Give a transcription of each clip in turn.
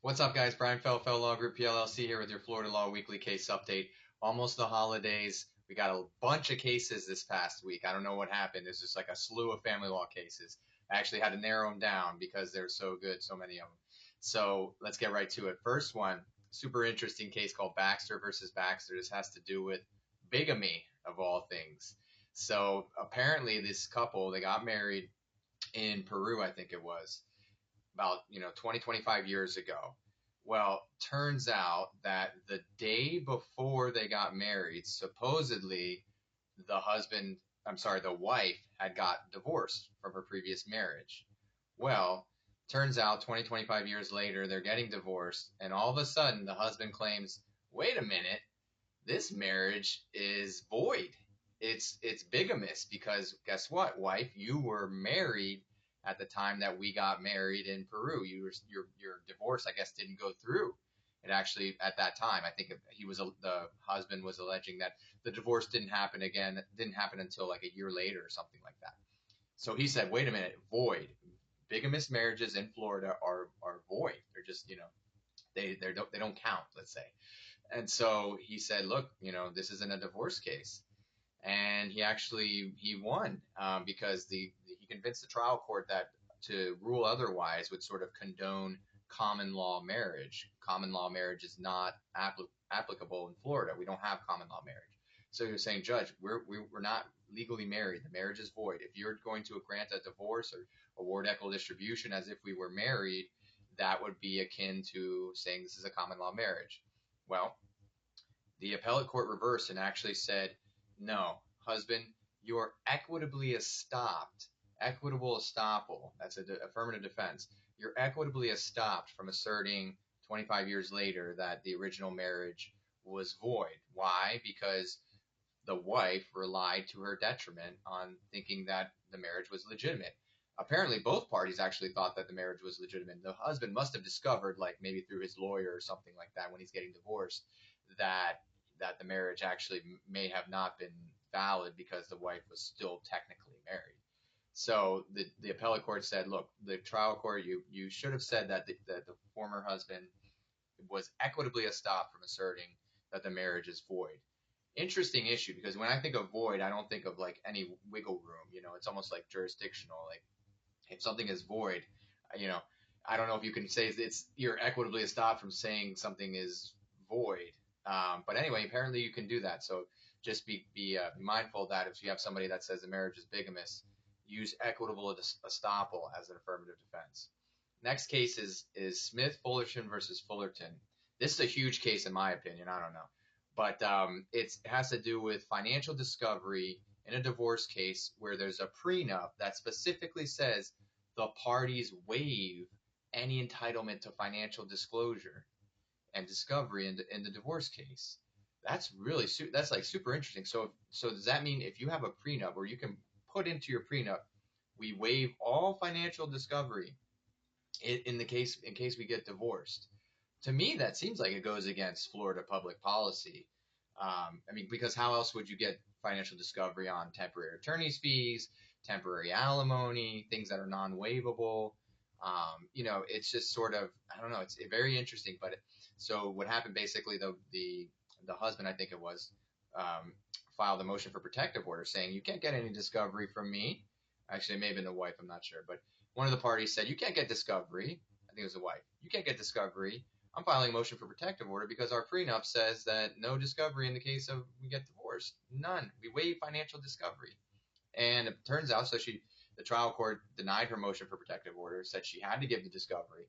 What's up, guys? Brian Fell Law Group PLLC here with your Florida Law Weekly Case Update. Almost the holidays. We got a bunch of cases this past week. I don't know what happened. There's just like a slew of family law cases. I actually had to narrow them down because they're so good, so many of them. So let's get right to it. First one, super interesting case called Baxter versus Baxter. This has to do with bigamy, of all things. So apparently this couple, they got married in Peru, I think it was about 20 25 years ago. Well, turns out that the day before they got married, supposedly the wife had got divorced from her previous marriage. Well, turns out 20 25 years later they're getting divorced, and all of a sudden the husband claims, wait a minute, this marriage is void. It's bigamous because guess what, wife? You were married at the time that we got married in Peru. Your divorce, I guess, didn't go through. It actually, at that time, I think the husband was alleging that the divorce didn't happen again. It didn't happen until like a year later or something like that. So he said, wait a minute, void. Bigamous marriages in Florida are void. They're just, they don't count, let's say. And so he said, look, this isn't a divorce case. And he won because he convinced the trial court that to rule otherwise would sort of condone common law marriage. Common law marriage is not applicable in Florida. We don't have common law marriage. So he was saying, Judge, we're not legally married. The marriage is void. If you're going to grant a divorce or award equal distribution as if we were married, that would be akin to saying this is a common law marriage. Well, the appellate court reversed and actually said, no, husband, you are equitably estopped. Equitable estoppel, that's an affirmative defense. You're equitably estopped from asserting 25 years later that the original marriage was void. Why? Because the wife relied to her detriment on thinking that the marriage was legitimate. Apparently, both parties actually thought that the marriage was legitimate. The husband must have discovered, like maybe through his lawyer or something like that when he's getting divorced, that the marriage actually may have not been valid because the wife was still technically married. So the appellate court said, look, the trial court, you should have said that the former husband was equitably estopped from asserting that the marriage is void. Interesting issue, because when I think of void, I don't think of like any wiggle room. It's almost like jurisdictional. Like if something is void, I don't know if you can say you're equitably estopped from saying something is void. But anyway, apparently you can do that. So just be mindful of that. If you have somebody that says the marriage is bigamous, use equitable estoppel as an affirmative defense. Next case is Smith-Fullerton versus Fullerton. This is a huge case in my opinion. I don't know. But it has to do with financial discovery in a divorce case where there's a prenup that specifically says the parties waive any entitlement to financial disclosure and discovery in the divorce case. That's really that's like super interesting. So does that mean if you have a prenup where you can put into your prenup, we waive all financial discovery in case we get divorced? To me, that seems like it goes against Florida public policy. Because how else would you get financial discovery on temporary attorney's fees, temporary alimony, things that are non-waivable? It's just sort of, I don't know, it's very interesting. But so what happened basically, the husband, I think it was, filed a motion for protective order saying you can't get any discovery from me. Actually, it may have been the wife, I'm not sure. But one of the parties said you can't get discovery. I think it was the wife. You can't get discovery. I'm filing a motion for protective order because our prenup says that no discovery in the case of we get divorced. None. We waive financial discovery. And it turns out, the trial court denied her motion for protective order, said she had to give the discovery.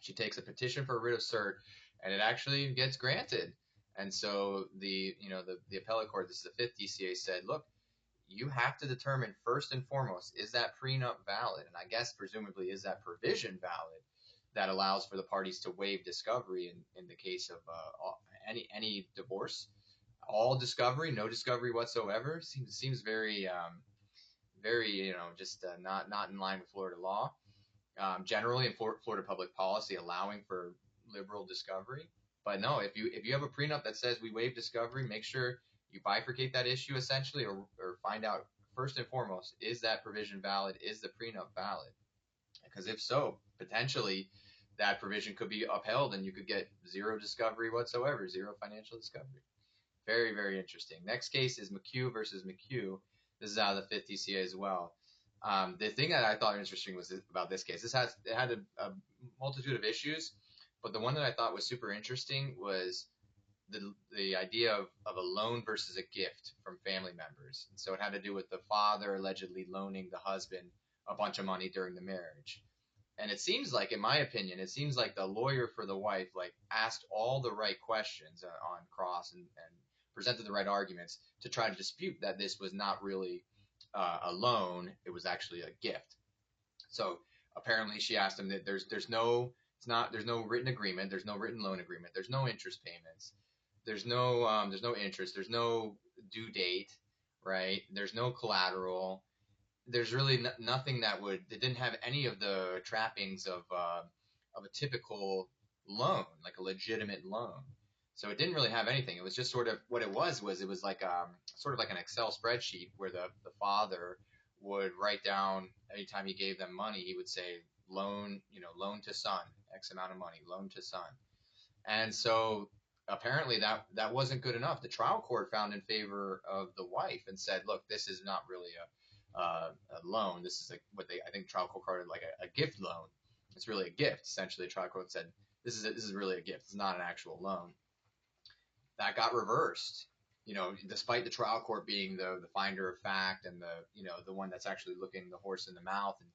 She takes a petition for a writ of cert, and it actually gets granted. And so the appellate court, this is the 5th DCA, said, look, you have to determine first and foremost, is that prenup valid? And I guess presumably is that provision valid that allows for the parties to waive discovery in the case of any divorce? All discovery, no discovery whatsoever seems very not in line with Florida law. Generally in Florida public policy allowing for liberal discovery. But no, if you have a prenup that says we waive discovery, make sure you bifurcate that issue essentially, or find out first and foremost, is that provision valid? Is the prenup valid? Because if so, potentially that provision could be upheld and you could get zero discovery whatsoever, zero financial discovery. Very, very interesting. Next case is McHugh versus McHugh. This is out of the 5th DCA as well. The thing that I thought interesting was about this case. It had a multitude of issues, but the one that I thought was super interesting was the idea of a loan versus a gift from family members. And so it had to do with the father allegedly loaning the husband a bunch of money during the marriage. And it seems like, in my opinion, it seems like the lawyer for the wife like asked all the right questions on cross and presented the right arguments to try to dispute that this was not really a loan; it was actually a gift. So apparently, she asked him that there's no written agreement, there's no written loan agreement, there's no interest payments, there's no interest, there's no due date, right? There's no collateral. There's really nothing it didn't have any of the trappings of a typical loan, like a legitimate loan. So it didn't really have anything. It was just sort of what it was it was like sort of like an Excel spreadsheet where the father would write down anytime he gave them money, he would say loan to son, X amount of money, loan to son. And so apparently that wasn't good enough. The trial court found in favor of the wife and said, look, this is not really a loan. This is I think trial court called it like a gift loan. It's really a gift. Essentially, the trial court said this is really a gift. It's not an actual loan. That got reversed. Despite the trial court being the finder of fact and the one that's actually looking the horse in the mouth and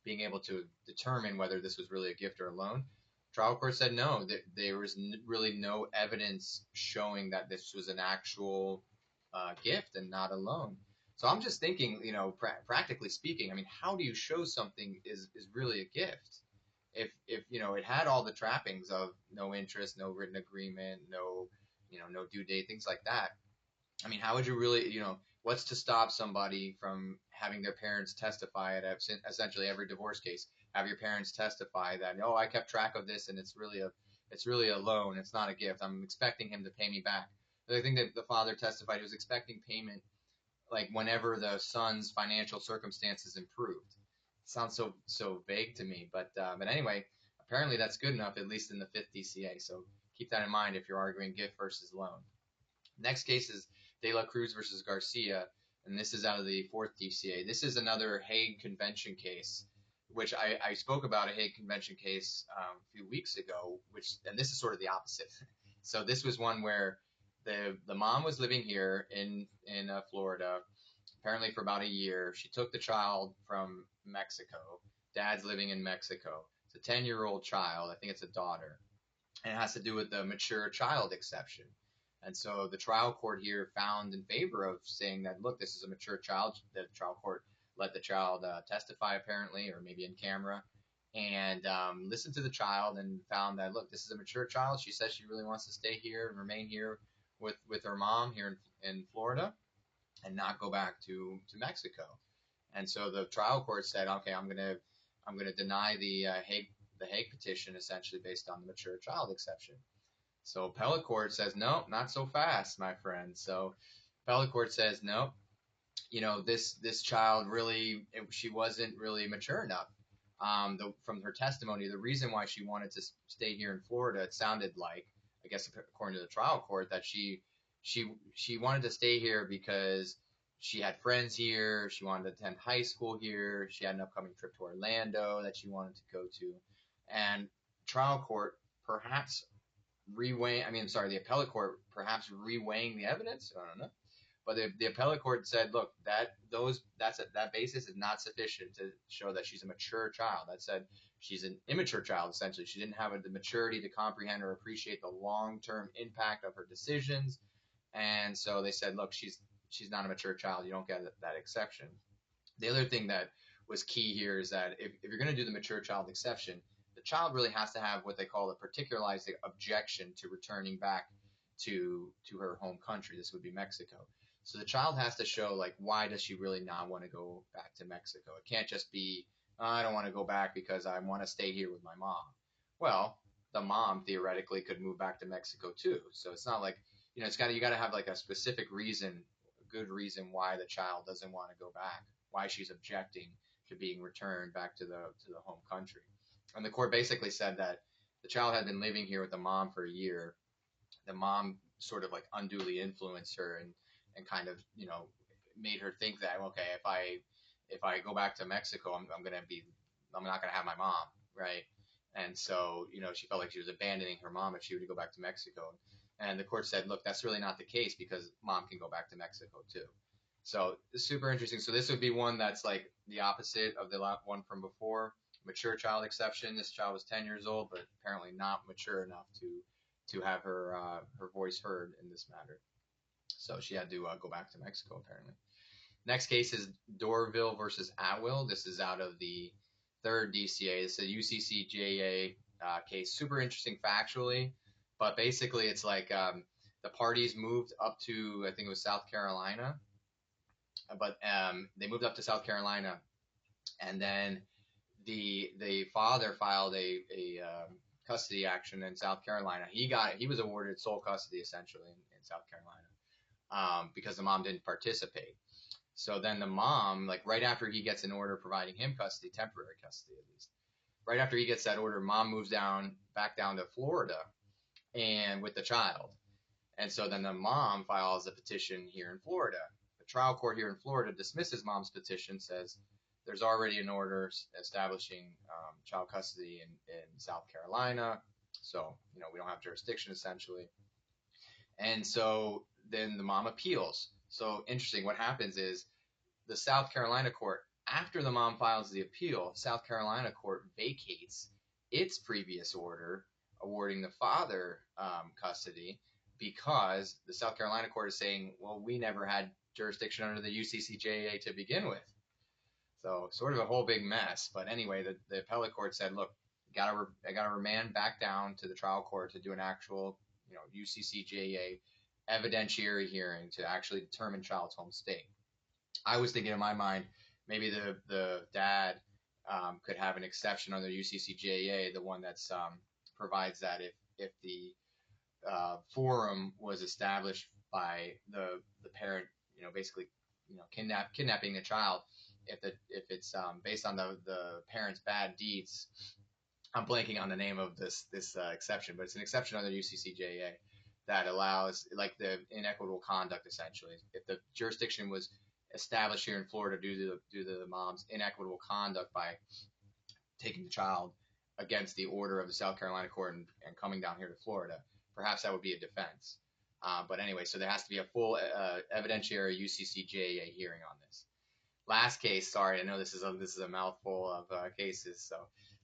being able to determine whether this was really a gift or a loan, trial court said no, that there was really no evidence showing that this was an actual gift and not a loan. So I'm just thinking, practically speaking, I mean, how do you show something is really a gift? If it had all the trappings of no interest, no written agreement, no due date, things like that. I mean, how would you really, what's to stop somebody from having their parents testify at essentially every divorce case? Have your parents testify that, oh, I kept track of this and it's really a loan. It's not a gift. I'm expecting him to pay me back. The thing that the father testified, he was expecting payment like whenever the son's financial circumstances improved. It sounds so vague to me, but anyway, apparently that's good enough, at least in the 5th DCA. So keep that in mind if you're arguing gift versus loan. Next case is De La Cruz versus Garcia, and this is out of the 4th DCA. This is another Hague Convention case, which I spoke about a Hague Convention case a few weeks ago, and this is sort of the opposite. So this was one where the mom was living here in Florida, apparently for about a year. She took the child from Mexico. Dad's living in Mexico. It's a 10-year-old child. I think it's a daughter. And it has to do with the mature child exception. And so the trial court here found in favor of saying that, look, this is a mature child. The trial court let the child testify, apparently, or maybe in camera, and listened to the child and found that, look, this is a mature child. She says she really wants to stay here and remain here with her mom here in Florida and not go back to Mexico. And so the trial court said, okay, I'm gonna deny the Hague petition, essentially based on the mature child exception. So appellate court says, no, not so fast, my friend. So appellate court says, no, this child really, she wasn't really mature enough. From her testimony, the reason why she wanted to stay here in Florida, it sounded like, I guess according to the trial court, that she wanted to stay here because she had friends here. She wanted to attend high school here. She had an upcoming trip to Orlando that she wanted to go to. And trial court perhaps the appellate court perhaps reweighing the evidence. I don't know. But the appellate court said, look, that basis is not sufficient to show that she's a mature child. That said, she's an immature child, essentially. She didn't have the maturity to comprehend or appreciate the long-term impact of her decisions. And so they said, look, she's not a mature child. You don't get that exception. The other thing that was key here is that if you're going to do the mature child exception, the child really has to have what they call a particularized objection to returning back to her home country. This would be Mexico. So the child has to show, like, why does she really not want to go back to Mexico? It can't just be, I don't want to go back because I want to stay here with my mom. Well, the mom theoretically could move back to Mexico too. So it's not like, you got to have like a specific reason, a good reason why the child doesn't want to go back, why she's objecting to being returned back to the home country. And the court basically said that The child had been living here with the mom for a year. The mom sort of like unduly influenced her and kind of, made her think that, okay, if I go back to Mexico, I'm not gonna have my mom, right? And so, she felt like she was abandoning her mom if she were to go back to Mexico. And the court said, look, that's really not the case because mom can go back to Mexico too. So it's super interesting. So this would be one that's like the opposite of the one from before. Mature child exception. This child was 10 years old, but apparently not mature enough to have her voice heard in this matter. So she had to go back to Mexico apparently. Next case is Dorvil versus Atwell. This is out of the third DCA. This is a UCCJA case. Super interesting factually, but basically it's like the parties moved up to, I think it was South Carolina, but they moved up to South Carolina, and then the father filed a custody action in South Carolina. He was awarded sole custody essentially in South Carolina because the mom didn't participate. So then the mom, like right after he gets an order providing him custody, temporary custody at least, right after he gets that order, mom moves back down to Florida and with the child. And so then the mom files a petition here in Florida. The trial court here in Florida dismisses mom's petition, says there's already an order establishing child custody in South Carolina. So, we don't have jurisdiction essentially. And so then the mom appeals. So interesting. What happens is the South Carolina court, after the mom files the appeal, South Carolina court vacates its previous order awarding the father custody because the South Carolina court is saying, well, we never had jurisdiction under the UCCJA to begin with. So sort of a whole big mess. But anyway, the appellate court said, look, I gotta remand back down to the trial court to do an actual, UCCJA evidentiary hearing to actually determine child's home state. I was thinking in my mind, maybe the dad could have an exception under UCCJA, the one that's provides that if the forum was established by the parent, basically, kidnapping a child, if it's based on the parent's bad deeds. I'm blanking on the name of this exception, but it's an exception under UCCJA that allows like the inequitable conduct essentially. If the jurisdiction was established here in Florida due to the mom's inequitable conduct by taking the child against the order of the South Carolina court and coming down here to Florida, perhaps that would be a defense. But anyway, so there has to be a full evidentiary UCCJA hearing on this. Last case, sorry, I know this is a mouthful of cases. So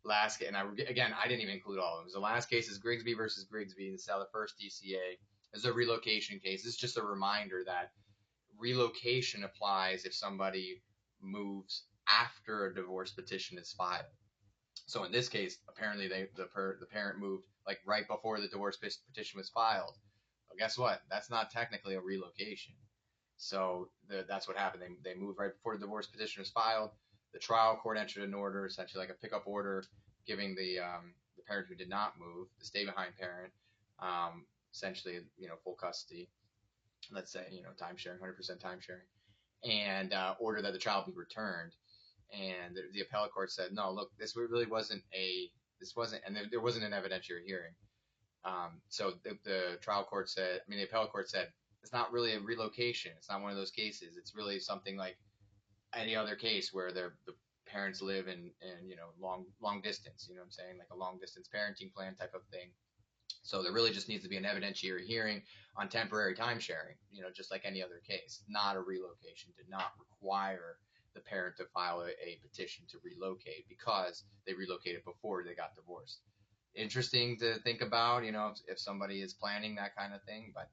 last, and I didn't even include all of them. So the last case is Grigsby versus Grigsby. This is how the first DCA is a relocation case. It's just a reminder that relocation applies if somebody moves after a divorce petition is filed. So in this case, apparently the parent moved like right before the divorce petition was filed. But guess what? That's not technically a relocation. So that's what happened. They moved right before the divorce petition was filed. The trial court entered an order, essentially like a pickup order, giving the parent who did not move, the stay behind parent, essentially full custody. Let's say time sharing, 100% time sharing, and order that the child be returned. And the appellate court said, no, look, this really wasn't, and there wasn't an evidentiary hearing. So the appellate court said, it's not really a relocation. It's not one of those cases. It's really something like any other case where the parents live in long distance. You know what I'm saying? Like a long distance parenting plan type of thing. So there really just needs to be an evidentiary hearing on temporary time sharing. Just like any other case. Not a relocation. Did not require the parent to file a petition to relocate because they relocated before they got divorced. Interesting to think about. If somebody is planning that kind of thing, but.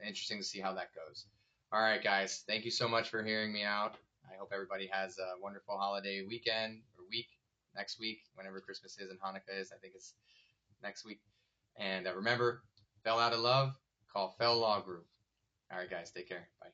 Interesting to see how that goes. All right, guys. Thank you so much for hearing me out. I hope everybody has a wonderful holiday weekend or week next week, whenever Christmas is and Hanukkah is. I think it's next week. And remember, fell out of love, call Fell Law Group. All right, guys. Take care. Bye.